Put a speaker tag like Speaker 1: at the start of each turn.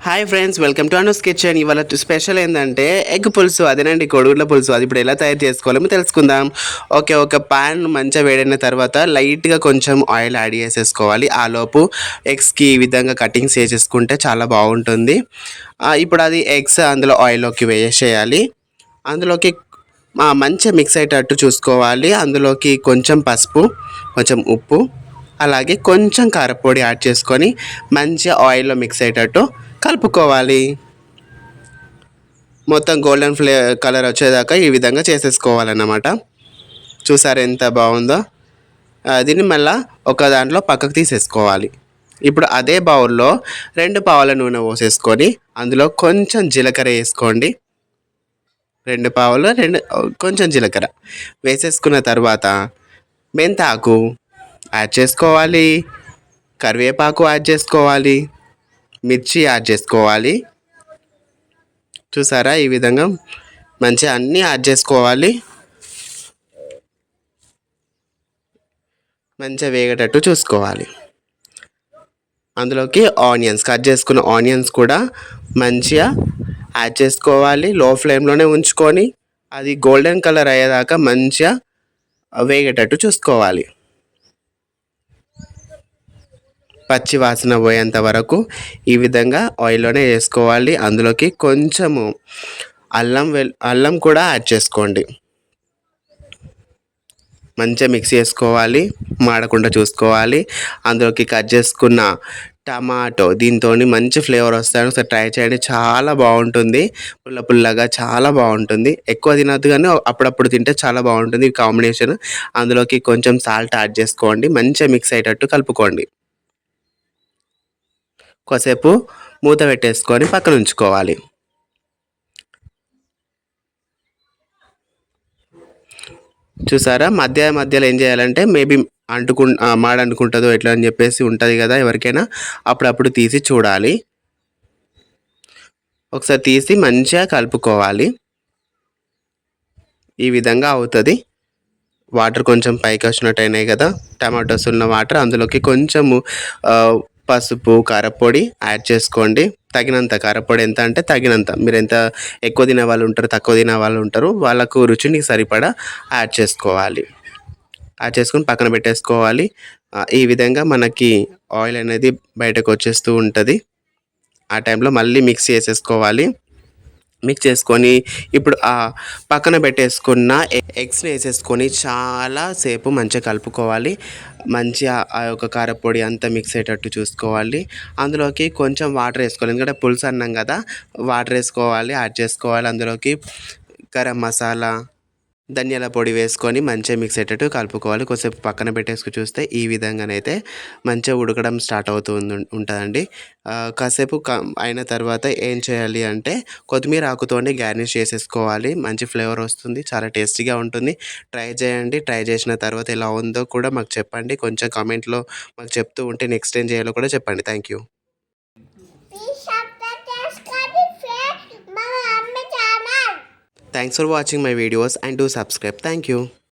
Speaker 1: Hi friends, welcome to Anu's kitchen. ఇవాళ special ఏంటంటే egg పులుసు. అదేనండి, కోడిగుడ్ల పులుసు. అది ఇప్పుడు ఎలా తయారు చేసుకోవాలో తెలుసుకుందాం. ఓకే, ఒక పాన్ మంచిగా వేడైన తర్వాత లైట్గా కొంచెం ఆయిల్ యాడ్ చేసేసుకోవాలి. ఆలోపు ఎగ్స్కి ఈ విధంగా కటింగ్స్ చేసేసుకుంటే చాలా బాగుంటుంది. ఇప్పుడు అది ఎగ్స్ అందులో ఆయిల్లోకి వేసేయాలి. అందులోకి మంచిగా మిక్స్ అయ్యేటట్టు చూసుకోవాలి. అందులోకి కొంచెం పసుపు, కొంచెం ఉప్పు, అలాగే కొంచెం కారపొడి యాడ్ చేసుకొని మంచిగా ఆయిల్లో మిక్స్ అయ్యేటట్టు కలుపుకోవాలి. మొత్తం గోల్డెన్ కలర్ వచ్చేదాకా ఈ విధంగా చేసేసుకోవాలన్నమాట. చూసారు ఎంత బాగుందో. దీన్ని మళ్ళీ ఒక దాంట్లో పక్కకు తీసేసుకోవాలి. ఇప్పుడు అదే బౌల్లో 2 పావుల నూనె పోసేసుకొని అందులో కొంచెం జీలకర్ర వేసుకోండి. 2 పావులు కొంచెం జీలకర్ర వేసేసుకున్న తర్వాత మెంతాకు యాడ్ చేసుకోవాలి, కరివేపాకు యాడ్ చేసుకోవాలి, మిర్చి యాడ్ చేసుకోవాలి. చూసారా, ఈ విధంగా మంచిగా అన్నీ యాడ్ చేసుకోవాలి. మంచిగా వేగేటట్టు చూసుకోవాలి. అందులోకి ఆనియన్స్, కట్ చేసుకున్న ఆనియన్స్ కూడా మంచిగా యాడ్ చేసుకోవాలి. లో ఫ్లేమ్లోనే ఉంచుకొని అది గోల్డెన్ కలర్ అయ్యేదాకా మంచిగా వేగేటట్టు చూసుకోవాలి. పచ్చి వాసన పోయేంత వరకు ఈ విధంగా ఆయిల్లోనే వేసుకోవాలి. అందులోకి కొంచెము అల్లం కూడా యాడ్ చేసుకోండి. మంచిగా మిక్స్ చేసుకోవాలి, మాడకుండా చూసుకోవాలి. అందులోకి కట్ చేసుకున్న టమాటో, దీంతో మంచి ఫ్లేవర్ వస్తాయి. ఒకసారి ట్రై చేయండి, చాలా బాగుంటుంది. పుల్ల పుల్లగా చాలా బాగుంటుంది. ఎక్కువ తినద్దు కానీ అప్పుడప్పుడు తింటే చాలా బాగుంటుంది ఈ కాంబినేషన్. అందులోకి కొంచెం సాల్ట్ యాడ్ చేసుకోండి. మంచిగా మిక్స్ అయ్యేటట్టు కలుపుకోండి. కాసేపు మూత పెట్టేసుకొని పక్కన ఉంచుకోవాలి. చూసారా, మధ్యలో ఏం చేయాలంటే మేబీ మాడంటుకుంటుందో ఎట్లా అని చెప్పేసి ఉంటుంది కదా ఎవరికైనా, అప్పుడప్పుడు తీసి చూడాలి. ఒకసారి తీసి మంచిగా కలుపుకోవాలి. ఈ విధంగా అవుతుంది. వాటర్ కొంచెం పైకి వచ్చినట్టు అయినాయి కదా, టమాటోస్ ఉన్న వాటర్. అందులోకి కొంచెము పసుపు, కారపొడి యాడ్ చేసుకోండి. తగినంత కారపొడి, ఎంత అంటే తగినంత. మీరు ఎంత ఎక్కువ తినే వాళ్ళు ఉంటారు, తక్కువ తినే వాళ్ళు ఉంటారు, వాళ్ళకు రుచిని సరిపడా యాడ్ చేసుకోవాలి. యాడ్ చేసుకొని పక్కన పెట్టేసుకోవాలి. ఈ విధంగా మనకి ఆయిల్ అనేది బయటకు వచ్చేస్తూ ఉంటుంది. ఆ టైంలో మళ్ళీ మిక్స్ చేసేసుకోవాలి. మిక్స్ చేసుకొని ఇప్పుడు పక్కన పెట్టేసుకున్న ఎగ్స్ని వేసేసుకొని చాలా సేపు మంచిగా కలుపుకోవాలి. మంచిగా ఆ యొక్క కారపొడి అంతా మిక్స్ అయ్యేటట్టు చూసుకోవాలి. అందులోకి కొంచెం వాటర్ వేసుకోవాలి, ఎందుకంటే పులుసు అన్నాం కదా, వాటర్ వేసుకోవాలి, యాడ్ చేసుకోవాలి. అందులోకి గరం మసాలా, ధనియాల పొడి వేసుకొని మంచిగా మిక్స్ అయ్యేటట్టు కలుపుకోవాలి. కొద్దిసేపు పక్కన పెట్టేసుకుని చూస్తే ఈ విధంగానైతే మంచిగా ఉడకడం స్టార్ట్ ఉంటుందండి. కాసేపు అయిన తర్వాత ఏం చేయాలి అంటే కొత్తిమీర ఆకుతోని గార్నిష్ చేసేసుకోవాలి. మంచి ఫ్లేవర్ వస్తుంది, చాలా టేస్టీగా ఉంటుంది. ట్రై చేయండి. ట్రై చేసిన తర్వాత ఎలా ఉందో కూడా మాకు చెప్పండి. కొంచెం కామెంట్లో మాకు చెప్తూ ఉంటే నెక్స్ట్ ఏం చేయాలో కూడా చెప్పండి. Thank you. Thanks for watching my videos and do subscribe. Thank you.